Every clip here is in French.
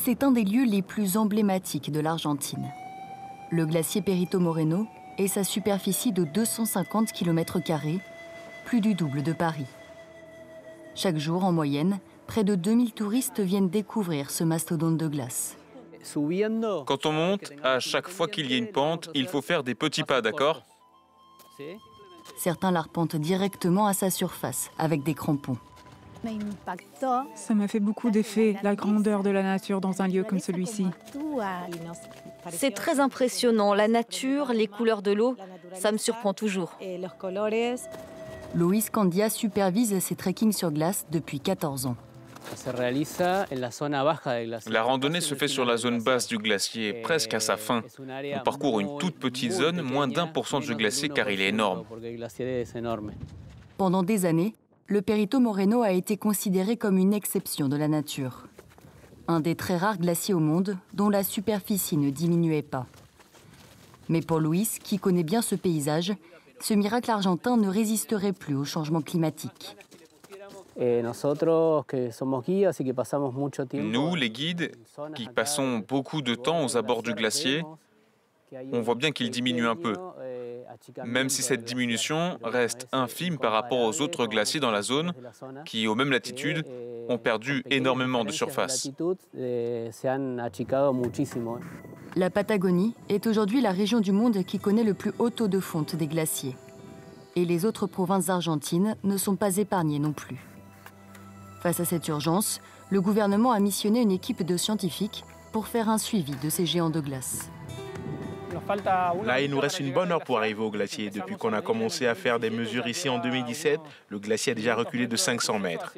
c'est un des lieux les plus emblématiques de l'Argentine. Le glacier Perito Moreno et sa superficie de 250 km², plus du double de Paris. Chaque jour, en moyenne, près de 2000 touristes viennent découvrir ce mastodonte de glace. Quand on monte, à chaque fois qu'il y a une pente, il faut faire des petits pas, d'accord? Certains l'arpentent directement à sa surface, avec des crampons. Ça m'a fait beaucoup d'effet, la grandeur de la nature dans un lieu comme celui-ci. C'est très impressionnant, la nature, les couleurs de l'eau, ça me surprend toujours. Luis Candia supervise ces trekkings sur glace depuis 14 ans. La randonnée se fait sur la zone basse du glacier, presque à sa fin. On parcourt une toute petite zone, moins d'1% du glacier car il est énorme. Pendant des années, le Perito Moreno a été considéré comme une exception de la nature. Un des très rares glaciers au monde dont la superficie ne diminuait pas. Mais pour Luis, qui connaît bien ce paysage, ce miracle argentin ne résisterait plus au changement climatique. Nous, les guides, qui passons beaucoup de temps aux abords du glacier, on voit bien qu'il diminue un peu. Même si cette diminution reste infime par rapport aux autres glaciers dans la zone, qui, aux mêmes latitudes, ont perdu énormément de surface. La Patagonie est aujourd'hui la région du monde qui connaît le plus haut taux de fonte des glaciers. Et les autres provinces argentines ne sont pas épargnées non plus. Face à cette urgence, le gouvernement a missionné une équipe de scientifiques pour faire un suivi de ces géants de glace. Là, il nous reste une bonne heure pour arriver au glacier. Depuis qu'on a commencé à faire des mesures ici en 2017, le glacier a déjà reculé de 500 mètres.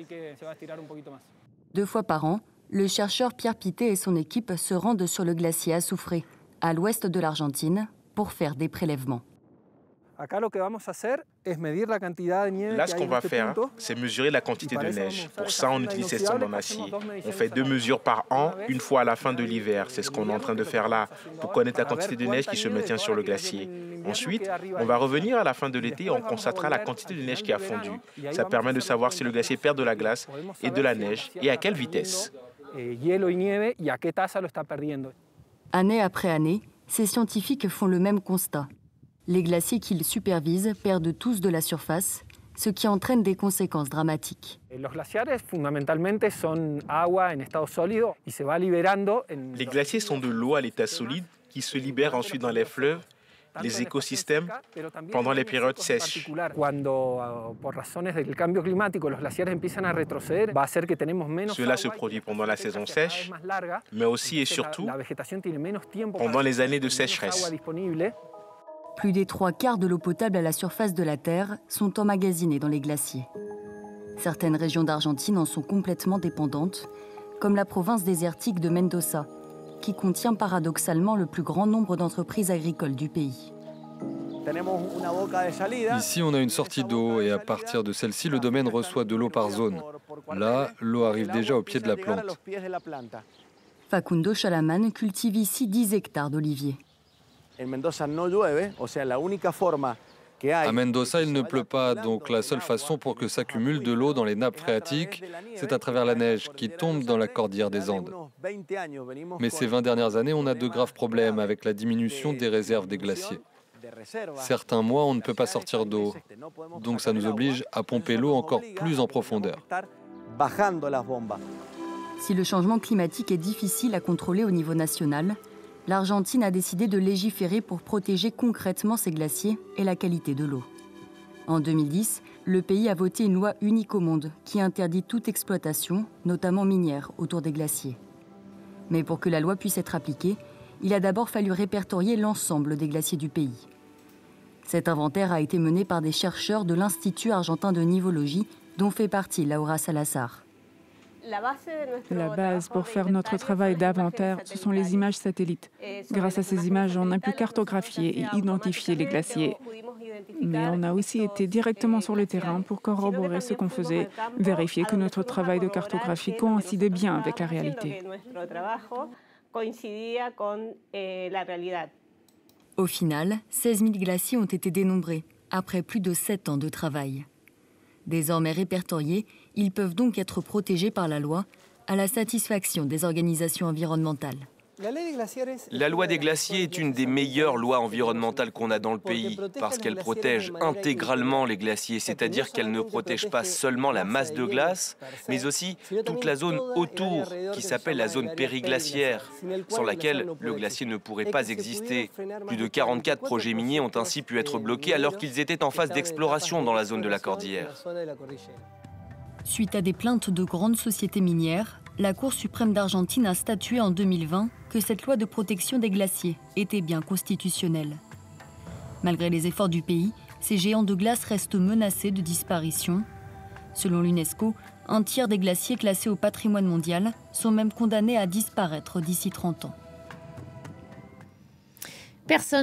2 fois par an, le chercheur Pierre Pité et son équipe se rendent sur le glacier Azufré, à l'ouest de l'Argentine, pour faire des prélèvements. Là, ce qu'on va faire, c'est mesurer la quantité de neige. Pour ça, on utilise ces sondes en acier. On fait 2 mesures par an, une fois à la fin de l'hiver. C'est ce qu'on est en train de faire là, pour connaître la quantité de neige qui se maintient sur le glacier. Ensuite, on va revenir à la fin de l'été et on constatera la quantité de neige qui a fondu. Ça permet de savoir si le glacier perd de la glace et de la neige et à quelle vitesse. Année après année, ces scientifiques font le même constat. Les glaciers qu'ils supervisent perdent tous de la surface, ce qui entraîne des conséquences dramatiques. Les glaciers sont de l'eau à l'état solide qui se libère ensuite dans les fleuves, les écosystèmes, pendant les périodes sèches. Cela se produit pendant la saison sèche, mais aussi et surtout pendant les années de sécheresse. Plus des 3/4 de l'eau potable à la surface de la Terre sont emmagasinés dans les glaciers. Certaines régions d'Argentine en sont complètement dépendantes, comme la province désertique de Mendoza, qui contient paradoxalement le plus grand nombre d'entreprises agricoles du pays. Ici, on a une sortie d'eau et à partir de celle-ci, le domaine reçoit de l'eau par zone. Là, l'eau arrive déjà au pied de la plante. Facundo Chalaman cultive ici 10 hectares d'oliviers. À Mendoza, il ne pleut pas, donc la seule façon pour que s'accumule de l'eau dans les nappes phréatiques, c'est à travers la neige qui tombe dans la cordillère des Andes. Mais ces 20 dernières années, on a de graves problèmes avec la diminution des réserves des glaciers. Certains mois, on ne peut pas sortir d'eau, donc ça nous oblige à pomper l'eau encore plus en profondeur. Si le changement climatique est difficile à contrôler au niveau national, l'Argentine a décidé de légiférer pour protéger concrètement ses glaciers et la qualité de l'eau. En 2010, le pays a voté une loi unique au monde qui interdit toute exploitation, notamment minière, autour des glaciers. Mais pour que la loi puisse être appliquée, il a d'abord fallu répertorier l'ensemble des glaciers du pays. Cet inventaire a été mené par des chercheurs de l'Institut argentin de nivologie, dont fait partie Laura Salazar. La base pour faire notre travail d'inventaire, ce sont les images satellites. Grâce à ces images, on a pu cartographier et identifier les glaciers. Mais on a aussi été directement sur le terrain pour corroborer ce qu'on faisait, vérifier que notre travail de cartographie coïncidait bien avec la réalité. Au final, 16 000 glaciers ont été dénombrés, après plus de 7 ans de travail. Désormais répertoriés, ils peuvent donc être protégés par la loi, à la satisfaction des organisations environnementales. La loi des glaciers est une des meilleures lois environnementales qu'on a dans le pays parce qu'elle protège intégralement les glaciers, c'est-à-dire qu'elle ne protège pas seulement la masse de glace, mais aussi toute la zone autour qui s'appelle la zone périglaciaire, sans laquelle le glacier ne pourrait pas exister. Plus de 44 projets miniers ont ainsi pu être bloqués alors qu'ils étaient en phase d'exploration dans la zone de la cordillère. Suite à des plaintes de grandes sociétés minières, la Cour suprême d'Argentine a statué en 2020 que cette loi de protection des glaciers était bien constitutionnelle. Malgré les efforts du pays, ces géants de glace restent menacés de disparition. Selon l'UNESCO, un tiers des glaciers classés au patrimoine mondial sont même condamnés à disparaître d'ici 30 ans. Personne